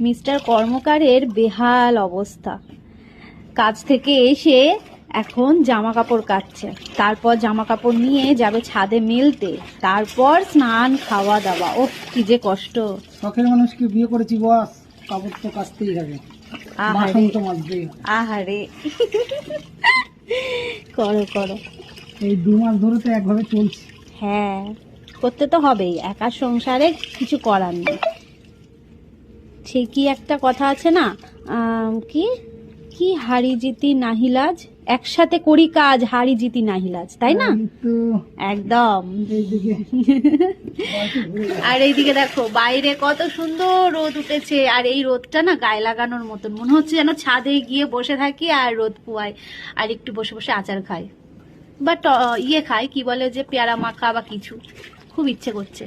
Mister কর্মকারের বেহাল অবস্থা। কাজ থেকে এসে এখন জামা কাপড় কাচ্ছে, তারপর জামা কাপড় নিয়ে যাবে ছাদে মেলতে, তারপর স্নান, খাওয়া দাওয়া। ও কি যে কষ্ট। শখের মানুষকে বিয়ে করেছি বস, কাপড় তো কাচতেই হবে, বাসন তো মাজতেই হবে। আহারে করো করো। এই 2 মাস ধরে তো একভাবে চলছে। হ্যাঁ, করতে তো হবেই, একা সংসারে কিছু করার নেই। সে কি একটা কথা আছে না, কি কি হারি জিতি নাহিলাজ, একসাথে করি কাজ, হারি জিতি নাহিলাজ, তাই না? তো একদম। এইদিকে আর এইদিকে দেখো বাইরে কত সুন্দর রোদ উঠেছে, আর এই রোদটা না গায়ে লাগানোর মতন, মনে হচ্ছে যেন ছাদে গিয়ে বসে থাকি আর রোদ পোয়াই, আর একটু বসে বসে আচার খাই, বাট ইয়ে খাই, কি বলে যে পেয়ারা মাখা বা কিছু, খুব ইচ্ছে করছে।